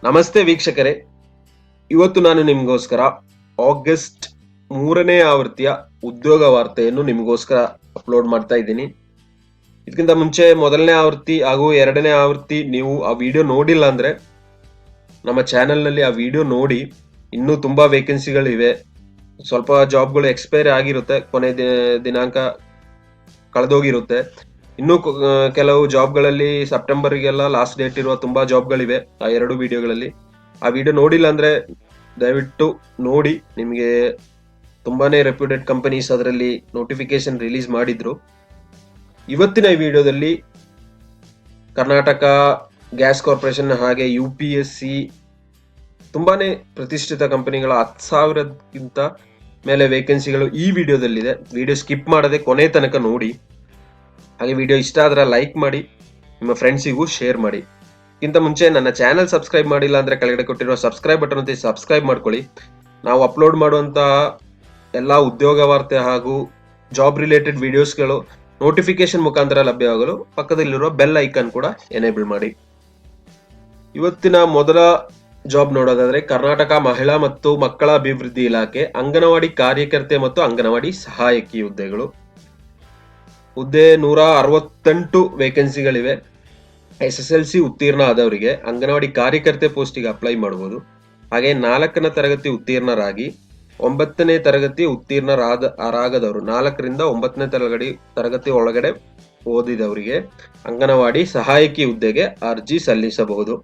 ನಮಸ್ತೆ ವೀಕ್ಷಕರೇ, ಇವತ್ತು ನಾನು ನಿಮಗೋಸ್ಕರ ಆಗಸ್ಟ್ 3ನೇ ಆವೃತ್ತಿಯ ಉದ್ಯೋಗ ವಾರ್ತೆಯನ್ನು ನಿಮಗೋಸ್ಕರ ಅಪ್ಲೋಡ್ ಮಾಡ್ತಾ ಇದ್ದೀನಿ. ಇದಕ್ಕಿಂತ ಮುಂಚೆ 1ನೇ ಆವೃತ್ತಿ ಹಾಗೂ 2ನೇ ಆವೃತ್ತಿ ನೀವು ಆ ವಿಡಿಯೋ ನೋಡಿಲ್ಲ ಅಂದ್ರೆ ನಮ್ಮ ಚಾನೆಲ್ನಲ್ಲಿ ಆ ವಿಡಿಯೋ ನೋಡಿ. ಇನ್ನೂ ತುಂಬಾ ವೇಕೆನ್ಸಿಗಳಿವೆ. ಸ್ವಲ್ಪ ಜಾಬ್ಗಳು ಎಕ್ಸ್ಪೈರ್ ಆಗಿರುತ್ತೆ, ಕೊನೆ ದಿನಾಂಕ ಕಳೆದೋಗಿರುತ್ತೆ. ಇನ್ನೂ ಕೆಲವು ಜಾಬ್ಗಳಲ್ಲಿ ಸೆಪ್ಟೆಂಬರ್ಗೆಲ್ಲ ಲಾಸ್ಟ್ ಡೇಟ್ ಇರುವ ತುಂಬಾ ಜಾಬ್ಗಳಿವೆ ಆ 2 ವಿಡಿಯೋಗಳಲ್ಲಿ. ಆ ವಿಡಿಯೋ ನೋಡಿಲ್ಲ ಅಂದ್ರೆ ದಯವಿಟ್ಟು ನೋಡಿ. ನಿಮಗೆ ತುಂಬಾನೇ ರೆಪ್ಯೂಟೆಡ್ ಕಂಪನೀಸ್ ಅದರಲ್ಲಿ ನೋಟಿಫಿಕೇಶನ್ ರಿಲೀಸ್ ಮಾಡಿದ್ರು. ಇವತ್ತಿನ ಈ ವಿಡಿಯೋದಲ್ಲಿ ಕರ್ನಾಟಕ ಗ್ಯಾಸ್ ಕಾರ್ಪೊರೇಷನ್ ಹಾಗೆ UPSC ತುಂಬಾನೇ ಪ್ರತಿಷ್ಠಿತ ಕಂಪನಿಗಳ 10,000ಕ್ಕಿಂತ ಮೇಲೆ ವೇಕೆನ್ಸಿಗಳು ಈ ವಿಡಿಯೋದಲ್ಲಿದೆ. ವಿಡಿಯೋ ಸ್ಕಿಪ್ ಮಾಡದೆ ಕೊನೆ ತನಕ ನೋಡಿ. ಹಾಗೆ ವಿಡಿಯೋ ಇಷ್ಟ ಆದ್ರೆ ಲೈಕ್ ಮಾಡಿ, ನಿಮ್ಮ ಫ್ರೆಂಡ್ಸಿಗೂ ಶೇರ್ ಮಾಡಿ. ಇಂತ ಮುಂಚೆ ನನ್ನ ಚಾನೆಲ್ ಸಬ್ಸ್ಕ್ರೈಬ್ ಮಾಡಿಲ್ಲ ಅಂದ್ರೆ ಕೆಳಗಡೆ ಕೊಟ್ಟಿರುವ ಸಬ್ಸ್ಕ್ರೈಬ್ ಬಟನ್ ಒತ್ತಿ ಸಬ್ಸ್ಕ್ರೈಬ್ ಮಾಡ್ಕೊಳ್ಳಿ. ನಾವು ಅಪ್ಲೋಡ್ ಮಾಡುವಂತಹ ಎಲ್ಲಾ ಉದ್ಯೋಗ ವಾರ್ತೆ ಹಾಗೂ ಜಾಬ್ ರಿಲೇಟೆಡ್ ವಿಡಿಯೋಸ್ಗಳು ನೋಟಿಫಿಕೇಶನ್ ಮುಖಾಂತರ ಲಭ್ಯವಾಗಲು ಪಕ್ಕದಲ್ಲಿರುವ ಬೆಲ್ ಐಕಾನ್ ಕೂಡ ಎನೇಬಲ್ ಮಾಡಿ. ಇವತ್ತಿನ ಮೊದಲ ಜಾಬ್ ನೋಡೋದಾದ್ರೆ ಕರ್ನಾಟಕ ಮಹಿಳಾ ಮತ್ತು ಮಕ್ಕಳ ಅಭಿವೃದ್ಧಿ ಇಲಾಖೆ ಅಂಗನವಾಡಿ ಕಾರ್ಯಕರ್ತೆ ಮತ್ತು ಅಂಗನವಾಡಿ ಸಹಾಯಕಿ ಹುದ್ದೆಗಳು. ಹುದ್ದೆ 168 ವೇಕೆನ್ಸಿಗಳಿವೆ. SSLC ಉತ್ತೀರ್ಣ ಆದವರಿಗೆ ಅಂಗನವಾಡಿ ಕಾರ್ಯಕರ್ತೆ ಪೋಸ್ಟಿಗೆ ಅಪ್ಲೈ ಮಾಡಬಹುದು. ಹಾಗೆ 4ನೇ ತರಗತಿ ಉತ್ತೀರ್ಣರಾಗಿ 9ನೇ ತರಗತಿ ಉತ್ತೀರ್ಣರಾಗದವರು 4ರಿಂದ 9ನೇ ತರಗತಿ ಒಳಗಡೆ ಓದಿದವರಿಗೆ ಅಂಗನವಾಡಿ ಸಹಾಯಕಿ ಹುದ್ದೆಗೆ ಅರ್ಜಿ ಸಲ್ಲಿಸಬಹುದು.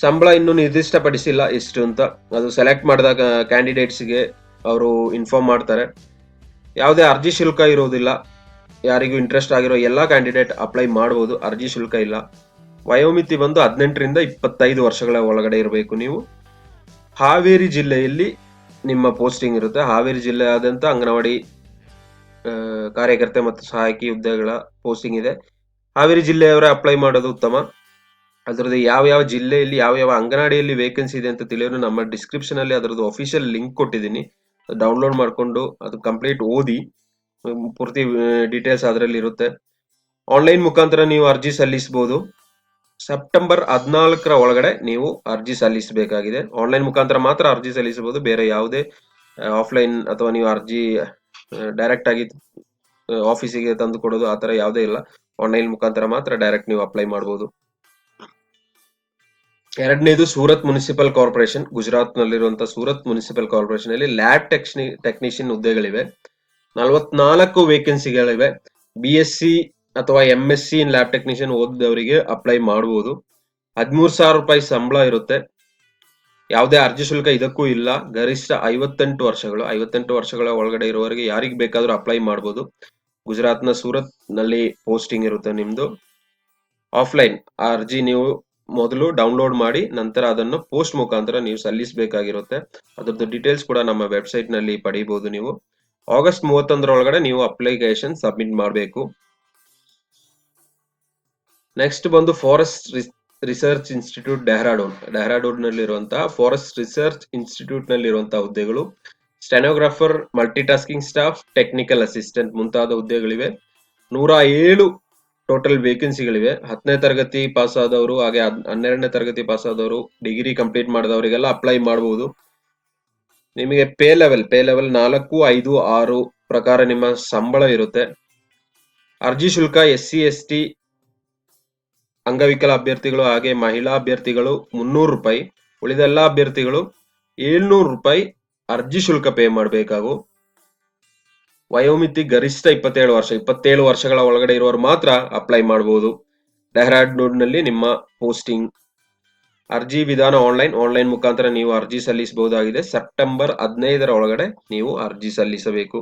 ಸಂಬಳ ಇನ್ನೂ ನಿರ್ದಿಷ್ಟಪಡಿಸಿಲ್ಲ ಎಷ್ಟು ಅಂತ. ಅದು ಸೆಲೆಕ್ಟ್ ಮಾಡಿದಾಗ ಕ್ಯಾಂಡಿಡೇಟ್ಸ್ಗೆ ಅವರು ಇನ್ಫಾರ್ಮ್ ಮಾಡ್ತಾರೆ. ಯಾವುದೇ ಅರ್ಜಿ ಶುಲ್ಕ ಇರುವುದಿಲ್ಲ. ಯಾರಿಗೂ ಇಂಟ್ರೆಸ್ಟ್ ಆಗಿರೋ ಎಲ್ಲಾ ಕ್ಯಾಂಡಿಡೇಟ್ ಅಪ್ಲೈ ಮಾಡಬಹುದು, ಅರ್ಜಿ ಶುಲ್ಕ ಇಲ್ಲ. ವಯೋಮಿತಿ ಬಂದು 18ರಿಂದ 25 ವರ್ಷಗಳ ಒಳಗಡೆ ಇರಬೇಕು ನೀವು. ಹಾವೇರಿ ಜಿಲ್ಲೆಯಲ್ಲಿ ನಿಮ್ಮ ಪೋಸ್ಟಿಂಗ್ ಇರುತ್ತೆ. ಹಾವೇರಿ ಜಿಲ್ಲೆಯಾದ್ಯಂತ ಅಂಗನವಾಡಿ ಕಾರ್ಯಕರ್ತೆ ಮತ್ತು ಸಹಾಯಕಿ ಹುದ್ದೆಗಳ ಪೋಸ್ಟಿಂಗ್ ಇದೆ. ಹಾವೇರಿ ಜಿಲ್ಲೆಯವರೇ ಅಪ್ಲೈ ಮಾಡೋದು ಉತ್ತಮ. ಅದರದ್ದು ಯಾವ ಜಿಲ್ಲೆಯಲ್ಲಿ ಯಾವ ಅಂಗನವಾಡಿಯಲ್ಲಿ ವೇಕೆನ್ಸಿ ಇದೆ ಅಂತ ತಿಳಿಯಲು ನಮ್ಮ ಡಿಸ್ಕ್ರಿಪ್ಷನ್ ಅಲ್ಲಿ ಅದರದ್ದು ಅಫಿಷಿಯಲ್ ಲಿಂಕ್ ಕೊಟ್ಟಿದ್ದೀನಿ. ಡೌನ್ಲೋಡ್ ಮಾಡ್ಕೊಂಡು ಅದು ಕಂಪ್ಲೀಟ್ ಓದಿ. ಪೂರ್ತಿ ಡೀಟೇಲ್ಸ್ ಅದರಲ್ಲಿ ಇರುತ್ತೆ. ಆನ್ಲೈನ್ ಮುಖಾಂತರ ನೀವು ಅರ್ಜಿ ಸಲ್ಲಿಸಬಹುದು. ಸೆಪ್ಟೆಂಬರ್ 14ರ ಒಳಗಡೆ ನೀವು ಅರ್ಜಿ ಸಲ್ಲಿಸಬೇಕಾಗಿದೆ. ಆನ್ಲೈನ್ ಮುಖಾಂತರ ಮಾತ್ರ ಅರ್ಜಿ ಸಲ್ಲಿಸಬಹುದು. ಬೇರೆ ಯಾವುದೇ ಆಫ್ಲೈನ್ ಅಥವಾ ನೀವು ಅರ್ಜಿ ಡೈರೆಕ್ಟ್ ಆಗಿ ಆಫೀಸಿಗೆ ತಂದು ಕೊಡೋದು ಆತರ ಯಾವುದೇ ಇಲ್ಲ. ಆನ್ಲೈನ್ ಮುಖಾಂತರ ಮಾತ್ರ ಡೈರೆಕ್ಟ್ ನೀವು ಅಪ್ಲೈ ಮಾಡಬಹುದು. ಎರಡನೇದು ಸೂರತ್ ಮುನಿಸಿಪಲ್ ಕಾರ್ಪೊರೇಷನ್, ಗುಜರಾತ್ ನಲ್ಲಿರುವಂತಹ ಸೂರತ್ ಮುನಿಸಿಪಲ್ ಕಾರ್ಪೊರೇಷನ್ ಅಲ್ಲಿ ಲ್ಯಾಬ್ ಟೆಕ್ನಿಷಿಯನ್ ಹುದ್ದೆಗಳಿವೆ. 44 ವೇಕೆನ್ಸಿಗಳಿವೆ. BSc ಅಥವಾ MSc ಇನ್ ಲ್ಯಾಬ್ ಟೆಕ್ನಿಷಿಯನ್ ಓದಿದವರಿಗೆ ಅಪ್ಲೈ ಮಾಡಬಹುದು. 13,000 ರೂಪಾಯಿ ಸಂಬಳ ಇರುತ್ತೆ. ಯಾವುದೇ ಅರ್ಜಿ ಶುಲ್ಕ ಇದಕ್ಕೂ ಇಲ್ಲ. ಗರಿಷ್ಠ 58 ವರ್ಷಗಳ ಒಳಗಡೆ ಇರುವವರಿಗೆ ಯಾರಿಗೆ ಬೇಕಾದ್ರೂ ಅಪ್ಲೈ ಮಾಡಬಹುದು. ಗುಜರಾತ್ನ ಸೂರತ್ ನಲ್ಲಿ ಪೋಸ್ಟಿಂಗ್ ಇರುತ್ತೆ ನಿಮ್ದು. ಆಫ್ಲೈನ್ ಅರ್ಜಿ ನೀವು ಮೊದಲು ಡೌನ್ಲೋಡ್ ಮಾಡಿ ನಂತರ ಅದನ್ನು ಪೋಸ್ಟ್ ಮುಖಾಂತರ ನೀವು ಸಲ್ಲಿಸಬೇಕಾಗಿರುತ್ತೆ. ಅದರದ್ದು ಡೀಟೇಲ್ಸ್ ಕೂಡ ನಮ್ಮ ವೆಬ್ಸೈಟ್ ನಲ್ಲಿ ಪಡೆಯಬಹುದು ನೀವು. ಆಗಸ್ಟ್ 31 ಒಳಗಡೆ ನೀವು ಅಪ್ಲಿಕೇಶನ್ ಸಬ್ಮಿಟ್ ಮಾಡಬೇಕು. ನೆಕ್ಸ್ಟ್ ಬಂದು ಫಾರೆಸ್ಟ್ ರಿಸರ್ಚ್ ಇನ್ಸ್ಟಿಟ್ಯೂಟ್ ಡೆಹ್ರಾಡೂನ್ ನಲ್ಲಿರುವಂತಹ ಫಾರೆಸ್ಟ್ ರಿಸರ್ಚ್ ಇನ್ಸ್ಟಿಟ್ಯೂಟ್ ನಲ್ಲಿರುವಂತಹ ಹುದ್ದೆಗಳು. Stenographer, multitasking staff, technical assistant ಮುಂತಾದ ಹುದ್ದೆಗಳಿವೆ. 107 ಟೋಟಲ್ ವೇಕೆನ್ಸಿಗಳಿವೆ. 10ನೇ ತರಗತಿ ಪಾಸ್ ಆದವರು ಹಾಗೆ 12ನೇ ತರಗತಿ ಪಾಸ್ ಆದವರು, ಡಿಗ್ರಿ ಕಂಪ್ಲೀಟ್ ಮಾಡಿದವರಿಗೆಲ್ಲ ಅಪ್ಲೈ ಮಾಡಬಹುದು. ನಿಮಗೆ ಪೇ ಲೆವೆಲ್ 4, 5, 6 ಪ್ರಕಾರ ನಿಮ್ಮ ಸಂಬಳ ಇರುತ್ತೆ. ಅರ್ಜಿ ಶುಲ್ಕ SC ST ಅಂಗವಿಕಲ ಅಭ್ಯರ್ಥಿಗಳು ಹಾಗೆ ಮಹಿಳಾ ಅಭ್ಯರ್ಥಿಗಳು 300 ರೂಪಾಯಿ, ಉಳಿದ ಎಲ್ಲಾ ಅಭ್ಯರ್ಥಿಗಳು 700 ರೂಪಾಯಿ ಅರ್ಜಿ ಶುಲ್ಕ ಪೇ ಮಾಡಬೇಕಾಗು. ವಯೋಮಿತಿ ಗರಿಷ್ಠ 27 ವರ್ಷಗಳ ಒಳಗಡೆ ಇರುವವರು ಮಾತ್ರ ಅಪ್ಲೈ ಮಾಡಬಹುದು. ಡೆಹ್ರಾಡೂನ್ ನಲ್ಲಿ ನಿಮ್ಮ ಪೋಸ್ಟಿಂಗ್. ಅರ್ಜಿ ವಿಧಾನ ಆನ್ಲೈನ್ ಮುಖಾಂತರ ನೀವು ಅರ್ಜಿ ಸಲ್ಲಿಸಬಹುದಾಗಿದೆ. ಸೆಪ್ಟೆಂಬರ್ 15ರ ಒಳಗಡೆ ನೀವು ಅರ್ಜಿ ಸಲ್ಲಿಸಬೇಕು.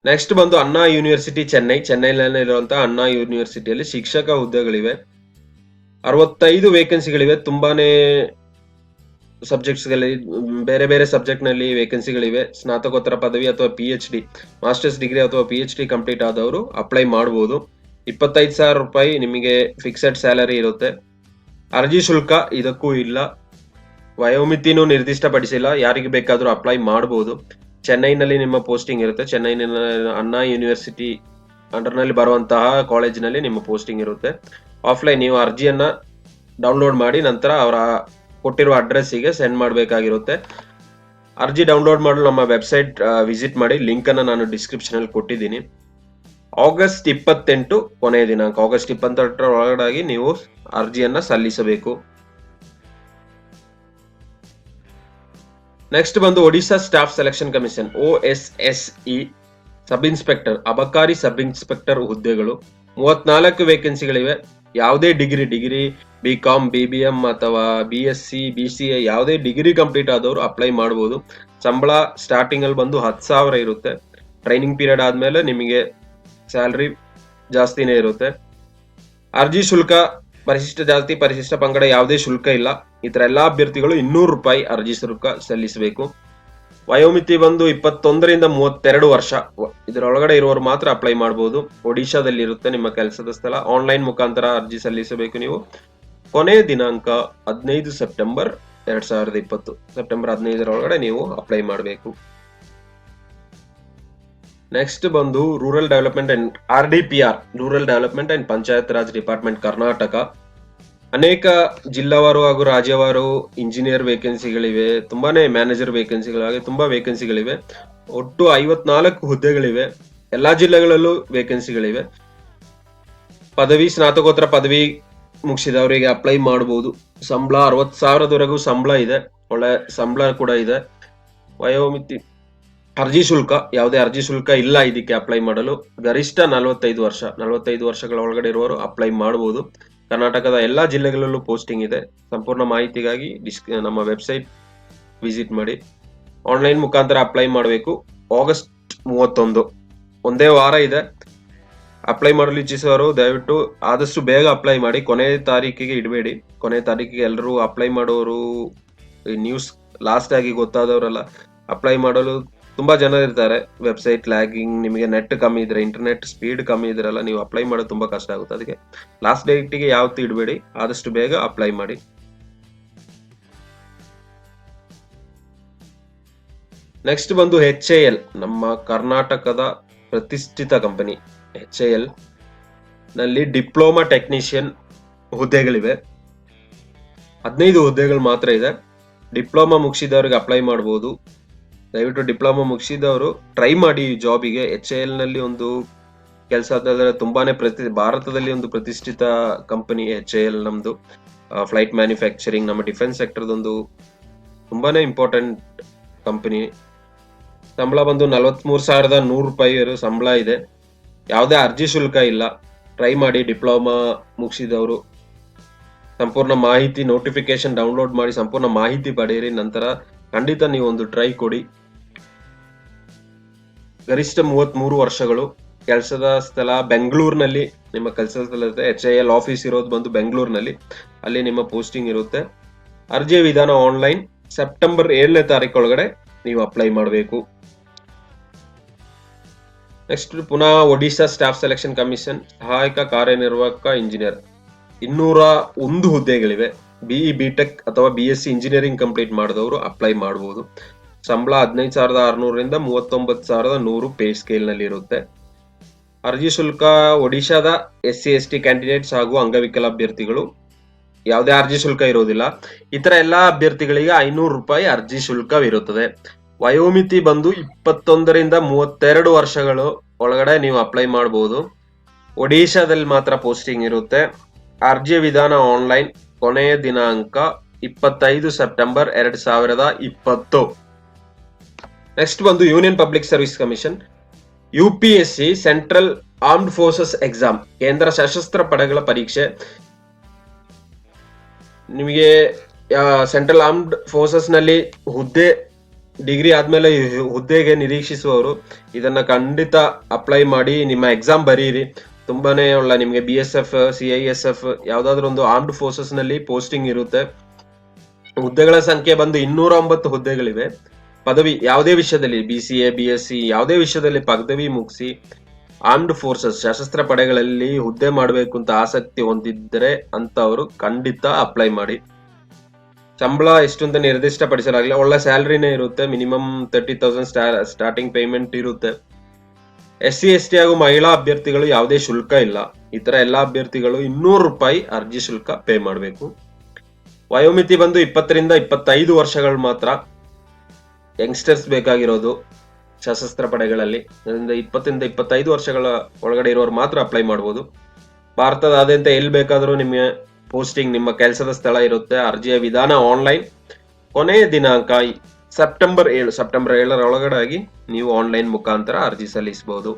ನೆಕ್ಸ್ಟ್ ಬಂದು ಅಣ್ಣಾ ಯೂನಿವರ್ಸಿಟಿ ಚೆನ್ನೈನಲ್ಲಿರುವಂತಹ ಅಣ್ಣಾ ಯೂನಿವರ್ಸಿಟಿಯಲ್ಲಿ ಶಿಕ್ಷಕ ಹುದ್ದೆಗಳಿವೆ. 65 ವೇಕೆನ್ಸಿಗಳಿವೆ. ತುಂಬಾನೇ ಸಬ್ಜೆಕ್ಟ್ಸ್ಗಳಲ್ಲಿ ಬೇರೆ ಸಬ್ಜೆಕ್ಟ್ ನಲ್ಲಿ ವೇಕೆನ್ಸಿಗಳಿವೆ. ಸ್ನಾತಕೋತ್ತರ ಪದವಿ ಅಥವಾ PhD, ಮಾಸ್ಟರ್ಸ್ ಡಿಗ್ರಿ ಅಥವಾ PhD ಕಂಪ್ಲೀಟ್ ಆದವರು ಅಪ್ಲೈ ಮಾಡಬಹುದು. 25,000 ರೂಪಾಯಿ ನಿಮಗೆ ಫಿಕ್ಸೆಡ್ ಸ್ಯಾಲರಿ ಇರುತ್ತೆ. ಅರ್ಜಿ ಶುಲ್ಕ ಇದಕ್ಕೂ ಇಲ್ಲ. ವಯೋಮಿತಿನೂ ನಿರ್ದಿಷ್ಟಪಡಿಸಿಲ್ಲ, ಯಾರಿಗೆ ಬೇಕಾದ್ರೂ ಅಪ್ಲೈ ಮಾಡಬಹುದು. ಚೆನ್ನೈನಲ್ಲಿ ನಿಮ್ಮ ಪೋಸ್ಟಿಂಗ್ ಇರುತ್ತೆ. ಚೆನ್ನೈನ ಅಣ್ಣಾ ಯೂನಿವರ್ಸಿಟಿ ಅಂಡರ್ ನಲ್ಲಿ ಬರುವಂತಹ ಕಾಲೇಜಿನಲ್ಲಿ ನಿಮ್ಮ ಪೋಸ್ಟಿಂಗ್ ಇರುತ್ತೆ. ಆಫ್ಲೈನ್ ನೀವು ಅರ್ಜಿಯನ್ನ ಡೌನ್ಲೋಡ್ ಮಾಡಿ ನಂತರ ಅವರ ಕೊಟ್ಟಿರುವ ಅಡ್ರೆಸ್ಸಿಗೆ ಸೆಂಡ್ ಮಾಡಬೇಕಾಗಿರುತ್ತೆ. ಅರ್ಜಿ ಡೌನ್ಲೋಡ್ ಮಾಡಲು ನಮ್ಮ ವೆಬ್ಸೈಟ್ ವಿಸಿಟ್ ಮಾಡಿ, ಲಿಂಕ್ ಅನ್ನ ನಾನು ಡಿಸ್ಕ್ರಿಪ್ಷನ್ ಅಲ್ಲಿ ಕೊಟ್ಟಿದ್ದೀನಿ. ಆಗಸ್ಟ್ 28 ಕೊನೆಯ ದಿನಾಂಕ. ಆಗಸ್ಟ್ 28 ಒಳಗಡೆ ನೀವು ಅರ್ಜಿಯನ್ನ ಸಲ್ಲಿಸಬೇಕು. ನೆಕ್ಸ್ಟ್ ಬಂದು Odisha staff selection commission OSSE sub inspector, ಅಬಕಾರಿ ಸಬ್ ಇನ್ಸ್ಪೆಕ್ಟರ್ ಹುದ್ದೆಗಳು 34 ವೇಕೆನ್ಸಿಗಳಿವೆ. ಯಾವುದೇ ಡಿಗ್ರಿ BCom, BBM ಅಥವಾ BSc, BCA ಯಾವುದೇ ಡಿಗ್ರಿ ಕಂಪ್ಲೀಟ್ ಆದವರು ಅಪ್ಲೈ ಮಾಡಬಹುದು. ಸಂಬಳ ಸ್ಟಾರ್ಟಿಂಗ್ ಅಲ್ಲಿ ಬಂದು 10,000 ಇರುತ್ತೆ. ಟ್ರೈನಿಂಗ್ ಪೀರಿಯಡ್ ಆದ್ಮೇಲೆ ನಿಮಗೆ ಸ್ಯಾಲರಿ ಜಾಸ್ತಿನೇ ಇರುತ್ತೆ. ಅರ್ಜಿ ಶುಲ್ಕ ಪರಿಶಿಷ್ಟ ಜಾತಿ, ಪರಿಶಿಷ್ಟ ಪಂಗಡ ಯಾವುದೇ ಶುಲ್ಕ ಇಲ್ಲ. ಇತರ ಎಲ್ಲಾ ಅಭ್ಯರ್ಥಿಗಳು 200 ರೂಪಾಯಿ ಅರ್ಜಿ ಶುಲ್ಕ ಸಲ್ಲಿಸಬೇಕು. ವಯೋಮಿತಿ ಬಂದು 21ರಿಂದ 32 ವರ್ಷ. ಇದರೊಳಗಡೆ ಇರುವವರು ಮಾತ್ರ ಅಪ್ಲೈ ಮಾಡಬಹುದು. ಒಡಿಶಾದಲ್ಲಿ ಇರುತ್ತೆ ನಿಮ್ಮ ಕೆಲಸದ ಸ್ಥಳ. ಆನ್ಲೈನ್ ಮುಖಾಂತರ ಅರ್ಜಿ ಸಲ್ಲಿಸಬೇಕು ನೀವು. ಕೊನೆಯ ದಿನಾಂಕ 15 ಸೆಪ್ಟೆಂಬರ್ 2020. ಸೆಪ್ಟೆಂಬರ್ 15 ನೀವು ಅಪ್ಲೈ ಮಾಡಬೇಕು. ನೆಕ್ಸ್ಟ್ ಬಂದು rural development and RDPR, rural development and panchayat Raj department, Karnataka. ಅನೇಕ ಜಿಲ್ಲಾವಾರು ಹಾಗೂ ರಾಜ್ಯವಾರು ಇಂಜಿನಿಯರ್ ವೇಕೆನ್ಸಿಗಳಿವೆ. ತುಂಬಾನೇ ಮ್ಯಾನೇಜರ್ ವೇಕೆನ್ಸಿಗಳಾಗಿ ತುಂಬಾ ವೇಕೆನ್ಸಿಗಳಿವೆ. ಒಟ್ಟು 54 ಹುದ್ದೆಗಳಿವೆ. ಎಲ್ಲಾ ಜಿಲ್ಲೆಗಳಲ್ಲೂ ವೇಕೆನ್ಸಿಗಳಿವೆ. ಪದವಿ, ಸ್ನಾತಕೋತ್ತರ ಪದವಿ ಮುಗಿಸಿದವರಿಗೆ ಅಪ್ಲೈ ಮಾಡಬಹುದು. ಸಂಬಳ 60,000ವರೆಗೂ ಸಂಬಳ ಇದೆ. ಒಳ್ಳೆ ಸಂಬಳ ಕೂಡ ಇದೆ. ವಯೋಮಿತಿ, ಅರ್ಜಿ ಶುಲ್ಕ ಯಾವುದೇ ಅರ್ಜಿ ಶುಲ್ಕ ಇಲ್ಲ ಇದಕ್ಕೆ ಅಪ್ಲೈ ಮಾಡಲು. ಗರಿಷ್ಠ 45 ವರ್ಷಗಳ ಒಳಗಡೆ ಇರುವವರು ಅಪ್ಲೈ ಮಾಡಬಹುದು. ಕರ್ನಾಟಕದ ಎಲ್ಲಾ ಜಿಲ್ಲೆಗಳಲ್ಲೂ ಪೋಸ್ಟಿಂಗ್ ಇದೆ. ಸಂಪೂರ್ಣ ಮಾಹಿತಿಗಾಗಿ ನಮ್ಮ ವೆಬ್ಸೈಟ್ ವಿಸಿಟ್ ಮಾಡಿ. ಆನ್ಲೈನ್ ಮುಖಾಂತರ ಅಪ್ಲೈ ಮಾಡಬೇಕು. ಆಗಸ್ಟ್ 31 ಒಂದೇ ವಾರ ಇದೆ. ಅಪ್ಲೈ ಮಾಡಲು ಇಚ್ಛಿಸುವವರು ದಯವಿಟ್ಟು ಆದಷ್ಟು ಬೇಗ ಅಪ್ಲೈ ಮಾಡಿ. ಕೊನೆ ತಾರೀಕಿಗೆ ಇಡಬೇಡಿ. ಕೊನೆ ತಾರೀಕಿಗೆ ಎಲ್ಲರೂ ಅಪ್ಲೈ ಮಾಡೋರು, ನ್ಯೂಸ್ ಲಾಸ್ಟ್ ಆಗಿ ಗೊತ್ತಾದವರೆಲ್ಲ ಅಪ್ಲೈ ಮಾಡಲು ತುಂಬಾ ಜನ ಇರ್ತಾರೆ. ವೆಬ್ಸೈಟ್ ಲ್ಯಾಗಿಂಗ್, ನಿಮಗೆ ನೆಟ್ ಕಮ್ಮಿ ಇದ್ರೆ, ಇಂಟರ್ನೆಟ್ ಸ್ಪೀಡ್ ಕಮ್ಮಿ ಇದ್ರಲ್ಲ, ನೀವು ಅಪ್ಲೈ ಮಾಡೋದು ತುಂಬಾ ಕಷ್ಟ ಆಗುತ್ತೆ. ಅದಕ್ಕೆ ಲಾಸ್ಟ್ ಡೇಟಿಗೆ ಯಾವತ್ತೂ ಇಡಬೇಡಿ, ಆದಷ್ಟು ಬೇಗ ಅಪ್ಲೈ ಮಾಡಿ. ನೆಕ್ಸ್ಟ್ ಬಂದು HAL, ನಮ್ಮ ಕರ್ನಾಟಕದ ಪ್ರತಿಷ್ಠಿತ ಕಂಪನಿ. HAL ನಲ್ಲಿ ಡಿಪ್ಲೊಮಾ ಟೆಕ್ನಿಷಿಯನ್ ಹುದ್ದೆಗಳಿವೆ. 15 ಹುದ್ದೆಗಳು ಮಾತ್ರ ಇದೆ. ಡಿಪ್ಲೊಮಾ ಮುಗಿಸಿದವರಿಗೆ ಅಪ್ಲೈ ಮಾಡಬಹುದು. ದಯವಿಟ್ಟು ಡಿಪ್ಲೊಮಾ ಮುಗಿಸಿದವರು ಟ್ರೈ ಮಾಡಿ ಈ ಜಾಬಿಗೆ. HAL ನಲ್ಲಿ ಒಂದು ಕೆಲಸ ಅಂತಂದ್ರೆ ತುಂಬಾನೇ ಭಾರತದಲ್ಲಿ ಒಂದು ಪ್ರತಿಷ್ಠಿತ ಕಂಪನಿ HAL. ನಮ್ದು ಫ್ಲೈಟ್ ಮ್ಯಾನುಫ್ಯಾಕ್ಚರಿಂಗ್, ನಮ್ಮ ಡಿಫೆನ್ಸ್ ಸೆಕ್ಟರ್ದೊಂದು ತುಂಬಾನೇ ಇಂಪಾರ್ಟೆಂಟ್ ಕಂಪನಿ. ಸಂಬಳ ಬಂದು 43,100 ರೂಪಾಯಿ ಸಂಬಳ ಇದೆ. ಯಾವುದೇ ಅರ್ಜಿ ಶುಲ್ಕ ಇಲ್ಲ. ಟ್ರೈ ಮಾಡಿ ಡಿಪ್ಲೊಮಾ ಮುಗಿಸಿದವರು. ಸಂಪೂರ್ಣ ಮಾಹಿತಿ, ನೋಟಿಫಿಕೇಶನ್ ಡೌನ್ಲೋಡ್ ಮಾಡಿ ಸಂಪೂರ್ಣ ಮಾಹಿತಿ ಪಡೆಯಿರಿ. ನಂತರ ಖಂಡಿತ ನೀವು ಒಂದು ಟ್ರೈ ಕೊಡಿ. ಗರಿಷ್ಠ 33 ವರ್ಷಗಳು. ಕೆಲಸದ ಸ್ಥಳ ಬೆಂಗಳೂರಿನಲ್ಲಿ ನಿಮ್ಮ ಕೆಲಸದ ಸ್ಥಳ ಇರುತ್ತೆ. HAL ಆಫೀಸ್ ಇರೋದು ಬಂದು ಬೆಂಗಳೂರಿನಲ್ಲಿ. ಅಲ್ಲಿ ನಿಮ್ಮ ಪೋಸ್ಟಿಂಗ್ ಇರುತ್ತೆ. ಅರ್ಜಿ ವಿಧಾನ ಆನ್ಲೈನ್. ಸೆಪ್ಟೆಂಬರ್ 7ನೇ ತಾರೀಕು ಒಳಗಡೆ ನೀವು ಅಪ್ಲೈ ಮಾಡಬೇಕು. ನೆಕ್ಸ್ಟ್ ಪುನಃ ಒಡಿಶಾ ಸ್ಟಾಫ್ ಸೆಲೆಕ್ಷನ್ ಕಮಿಷನ್, ಸಹಾಯಕ ಕಾರ್ಯನಿರ್ವಾಹಕ ಇಂಜಿನಿಯರ್ 201 ಹುದ್ದೆಗಳಿವೆ. BE, BTech ಅಥವಾ BSc ಇಂಜಿನಿಯರಿಂಗ್ ಕಂಪ್ಲೀಟ್ ಮಾಡಿದವರು ಅಪ್ಲೈ ಮಾಡಬಹುದು. ಸಂಬಳ 15,600ರಿಂದ 39,100 ಪೇ ಸ್ಕೇಲ್ ನಲ್ಲಿ ಇರುತ್ತೆ. ಅರ್ಜಿ ಶುಲ್ಕ ಒಡಿಶಾದ SC, ST ಕ್ಯಾಂಡಿಡೇಟ್ಸ್ ಹಾಗೂ ಅಂಗವಿಕಲ ಅಭ್ಯರ್ಥಿಗಳು ಯಾವುದೇ ಅರ್ಜಿ ಶುಲ್ಕ ಇರೋದಿಲ್ಲ. ಇತರ ಎಲ್ಲಾ ಅಭ್ಯರ್ಥಿಗಳಿಗೆ 500 ರೂಪಾಯಿ ಅರ್ಜಿ ಶುಲ್ಕವಿರುತ್ತದೆ. ವಯೋಮಿತಿ ಬಂದು 21ರಿಂದ 32 ವರ್ಷಗಳು ಒಳಗಡೆ ನೀವು ಅಪ್ಲೈ ಮಾಡಬಹುದು. ಒಡಿಶಾದಲ್ಲಿ ಮಾತ್ರ ಪೋಸ್ಟಿಂಗ್ ಇರುತ್ತೆ. ಅರ್ಜಿ ವಿಧಾನ ಆನ್ಲೈನ್. ಕೊನೆಯ ದಿನಾಂಕ 25 ಸೆಪ್ಟೆಂಬರ್ 2020. ನೆಕ್ಸ್ಟ್ ಬಂದು union public service commission, UPSC central armed forces exam, ಕೇಂದ್ರ ಸಶಸ್ತ್ರ ಪಡೆಗಳ ಪರೀಕ್ಷೆ. ನಿಮಗೆ ಸೆಂಟ್ರಲ್ ಆರ್ಮ್ಡ್ ಫೋರ್ಸಸ್ ನಲ್ಲಿ ಹುದ್ದೆ, ಡಿಗ್ರಿ ಆದ್ಮೇಲೆ ಹುದ್ದೆಗೆ ನಿರೀಕ್ಷಿಸುವವರು ಇದನ್ನ ಖಂಡಿತ ಅಪ್ಲೈ ಮಾಡಿ ನಿಮ್ಮ ಎಕ್ಸಾಮ್ ಬರೀರಿ. ತುಂಬಾನೇ ಒಳ್ಳೆ ನಿಮಗೆ BSF, CISF ಯಾವ್ದಾದ್ರು ಒಂದು ಆರ್ಮ್ಡ್ ಫೋರ್ಸಸ್ ನಲ್ಲಿ ಪೋಸ್ಟಿಂಗ್ ಇರುತ್ತೆ. ಹುದ್ದೆಗಳ ಸಂಖ್ಯೆ ಬಂದು 209 ಹುದ್ದೆಗಳಿವೆ. ಪದವಿ ಯಾವುದೇ ವಿಷಯದಲ್ಲಿ BCA, BSc ಯಾವುದೇ ವಿಷಯದಲ್ಲಿ ಪದವಿ ಮುಗಿಸಿ ಆರ್ಮ್ಡ್ ಫೋರ್ಸಸ್ ಸಶಸ್ತ್ರ ಪಡೆಗಳಲ್ಲಿ ಹುದ್ದೆ ಮಾಡಬೇಕು ಅಂತ ಆಸಕ್ತಿ ಹೊಂದಿದ್ರೆ ಅಂತವರು ಖಂಡಿತ ಅಪ್ಲೈ ಮಾಡಿ. ಸಂಬಳ ಎಷ್ಟು ಅಂತ ನಿರ್ದಿಷ್ಟಪಡಿಸಲಾಗಿಲ್ಲ. ಒಳ್ಳೆ ಸ್ಯಾಲರಿನೇ ಇರುತ್ತೆ. ಮಿನಿಮಮ್ 30,000 ಸ್ಟಾರ್ಟಿಂಗ್ ಪೇಮೆಂಟ್ ಇರುತ್ತೆ. SC ST ಹಾಗೂ ಮಹಿಳಾ ಅಭ್ಯರ್ಥಿಗಳು ಯಾವುದೇ ಶುಲ್ಕ ಇಲ್ಲ. ಇತರ ಎಲ್ಲಾ ಅಭ್ಯರ್ಥಿಗಳು 200 ರೂಪಾಯಿ ಅರ್ಜಿ ಶುಲ್ಕ ಪೇ ಮಾಡಬೇಕು. ವಯೋಮಿತಿ ಬಂದು 20 ರಿಂದ 25 ವರ್ಷಗಳು ಮಾತ್ರ ಯಂಗ್ಸ್ಟರ್ಸ್ ಬೇಕಾಗಿರೋದು ಸಶಸ್ತ್ರ ಪಡೆಗಳಲ್ಲಿ. ಅದರಿಂದ 20 ರಿಂದ 25 ವರ್ಷಗಳ ಒಳಗಡೆ ಇರೋರು ಮಾತ್ರ ಅಪ್ಲೈ ಮಾಡಬಹುದು. ಭಾರತದಾದ್ಯಂತ ಎಲ್ಲಿ ಬೇಕಾದರೂ ನಿಮಗೆ ಪೋಸ್ಟಿಂಗ್, ನಿಮ್ಮ ಕೆಲಸದ ಸ್ಥಳ ಇರುತ್ತೆ. ಅರ್ಜಿಯ ವಿಧಾನ ಆನ್ಲೈನ್. ಕೊನೆಯ ದಿನಾಂಕ ಸೆಪ್ಟೆಂಬರ್ 7 ಒಳಗಡೆ ನೀವು ಆನ್ಲೈನ್ ಮುಖಾಂತರ ಅರ್ಜಿ ಸಲ್ಲಿಸಬಹುದು.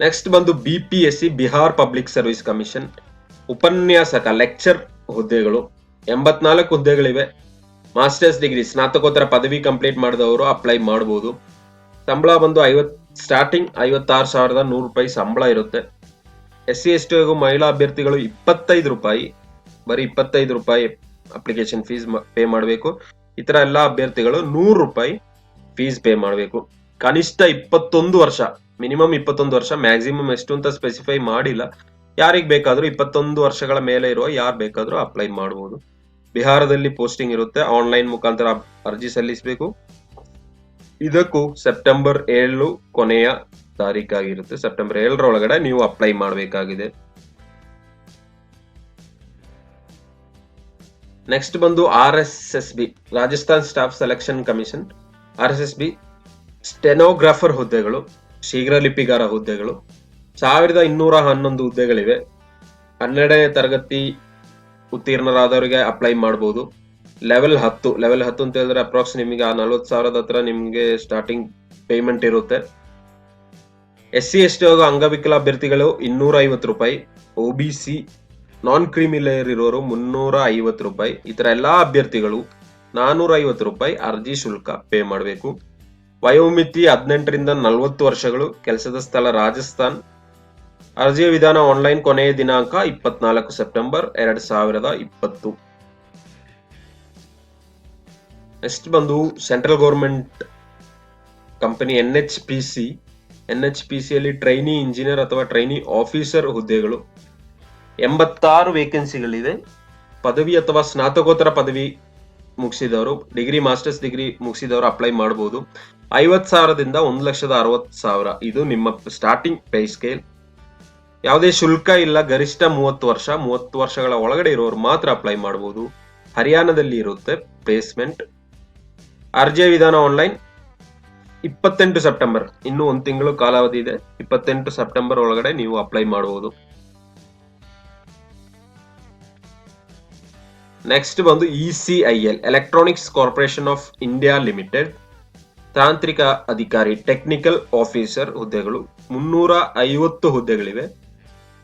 ನೆಕ್ಸ್ಟ್ ಬಂದು BPSC Bihar public service commission ಉಪನ್ಯಾಸಕ ಲೆಕ್ಚರ್ ಹುದ್ದೆಗಳು 84 ಹುದ್ದೆಗಳಿವೆ. ಮಾಸ್ಟರ್ಸ್ ಡಿಗ್ರಿ ಸ್ನಾತಕೋತ್ತರ ಪದವಿ ಕಂಪ್ಲೀಟ್ ಮಾಡಿದವರು ಅಪ್ಲೈ ಮಾಡಬಹುದು. ಸಂಬಳ ಬಂದು ಸ್ಟಾರ್ಟಿಂಗ್ 56,100 ರೂಪಾಯಿ ಸಂಬಳ ಇರುತ್ತೆ. SC ST ಹಾಗೂ ಮಹಿಳಾ ಅಭ್ಯರ್ಥಿಗಳು 25 ರೂಪಾಯಿ, ಬರೀ 25 ರೂಪಾಯಿ ಅಪ್ಲಿಕೇಶನ್ ಫೀಸ್ ಪೇ ಮಾಡಬೇಕು. ಇತರ ಎಲ್ಲಾ ಅಭ್ಯರ್ಥಿಗಳು 100 ರೂಪಾಯಿ ಫೀಸ್ ಪೇ ಮಾಡಬೇಕು. ಕನಿಷ್ಠ 21 ವರ್ಷ, ಮಿನಿಮಮ್ 21 ವರ್ಷ, ಮ್ಯಾಕ್ಸಿಮಮ್ ಎಷ್ಟು ಅಂತ ಸ್ಪೆಸಿಫೈ ಮಾಡಿಲ್ಲ. ಯಾರಿಗೆ ಬೇಕಾದ್ರೂ 21 ವರ್ಷಗಳ ಮೇಲೆ ಇರುವ ಯಾರು ಬೇಕಾದ್ರೂ ಅಪ್ಲೈ ಮಾಡಬಹುದು. ಬಿಹಾರದಲ್ಲಿ ಪೋಸ್ಟಿಂಗ್ ಇರುತ್ತೆ. ಆನ್ಲೈನ್ ಮುಖಾಂತರ ಅರ್ಜಿ ಸಲ್ಲಿಸಬೇಕು. ಇದಕ್ಕೂ ಸೆಪ್ಟೆಂಬರ್ 7 ಕೊನೆಯ ತಾರೀಕಾಗಿರುತ್ತೆ. ಸೆಪ್ಟೆಂಬರ್ 7 ಒಳಗಡೆ ನೀವು ಅಪ್ಲೈ ಮಾಡಬೇಕಾಗಿದೆ. ನೆಕ್ಸ್ಟ್ ಬಂದು RSSB Rajasthan staff selection commission. RSSB stenographer ಹುದ್ದೆಗಳು, ಶೀಘ್ರ ಲಿಪಿಗಾರ ಹುದ್ದೆಗಳು 1211 ಹುದ್ದೆಗಳಿವೆ. 12ನೇ ತರಗತಿ ಉತ್ತೀರ್ಣರಾದವರಿಗೆ ಅಪ್ಲೈ ಮಾಡಬಹುದು. ಲೆವೆಲ್ 10 ಅಂತ ಹೇಳಿದ್ರೆ ಅಪ್ರಾಕ್ಸ್ ನಿಮಗೆ 40,000 ಹತ್ರ ನಿಮಗೆ ಸ್ಟಾರ್ಟಿಂಗ್ ಪೇಮೆಂಟ್ ಇರುತ್ತೆ. SC ST ಹಾಗೂ ಅಂಗವಿಕಲ ಅಭ್ಯರ್ಥಿಗಳು 250 ರೂಪಾಯಿ, OBC ನಾನ್ ಕ್ರೀಮಿ ಲೇಯರ್ ಇರೋರು 350 ರೂಪಾಯಿ. ಇತರ ಎಲ್ಲಾ ಅಭ್ಯರ್ಥಿಗಳು 450 ರೂಪಾಯಿ ಅರ್ಜಿ ಶುಲ್ಕ ಪೇ ಮಾಡಬೇಕು. ವಯೋಮಿತಿ 18 ರಿಂದ 40 ವರ್ಷಗಳು. ಕೆಲಸದ ಸ್ಥಳ ರಾಜಸ್ಥಾನ್. ಅರ್ಜಿಯ ವಿಧಾನ ಆನ್ಲೈನ್. ಕೊನೆಯ ದಿನಾಂಕ 24 ಸೆಪ್ಟೆಂಬರ್ 2020. ನೆಕ್ಸ್ಟ್ ಬಂದು ಸೆಂಟ್ರಲ್ ಗೌರ್ಮೆಂಟ್ ಕಂಪನಿ NHPC ಅಲ್ಲಿ ಟ್ರೈನಿ ಇಂಜಿನಿಯರ್ ಅಥವಾ ಟ್ರೈನಿ ಆಫೀಸರ್ ಹುದ್ದೆಗಳು 86 ವೇಕೆನ್ಸಿಗಳಿವೆ. ಪದವಿ ಅಥವಾ ಸ್ನಾತಕೋತ್ತರ ಪದವಿ ಮುಗಿಸಿದವರು, ಡಿಗ್ರಿ ಮಾಸ್ಟರ್ಸ್ ಡಿಗ್ರಿ ಮುಗಿಸಿದವರು ಅಪ್ಲೈ ಮಾಡಬಹುದು. 50,000ದಿಂದ 1,60,000 ಇದು ನಿಮ್ಮ ಸ್ಟಾರ್ಟಿಂಗ್ ಪೇ ಸ್ಕೇಲ್. ಯಾವುದೇ ಶುಲ್ಕ ಇಲ್ಲ. ಗರಿಷ್ಠ 30 ವರ್ಷಗಳ ಒಳಗಡೆ ಇರೋರು ಮಾತ್ರ ಅಪ್ಲೈ ಮಾಡಬಹುದು. ಹರಿಯಾಣದಲ್ಲಿ ಇರುತ್ತೆ ಪ್ಲೇಸ್ಮೆಂಟ್. ಅರ್ಜಿಯ ವಿಧಾನ ಆನ್ಲೈನ್. 28 ಸೆಪ್ಟೆಂಬರ್, ಇನ್ನು 1 ತಿಂಗಳು ಕಾಲಾವಧಿ ಇದೆ. 28 ಸೆಪ್ಟೆಂಬರ್ ಒಳಗಡೆ ನೀವು ಅಪ್ಲೈ ಮಾಡಬಹುದು. ನೆಕ್ಸ್ಟ್ ಬಂದು ECIL electronics corporation of India limited ತಾಂತ್ರಿಕ ಅಧಿಕಾರಿ ಟೆಕ್ನಿಕಲ್ ಆಫೀಸರ್ ಹುದ್ದೆಗಳು 350 ಹುದ್ದೆಗಳಿವೆ.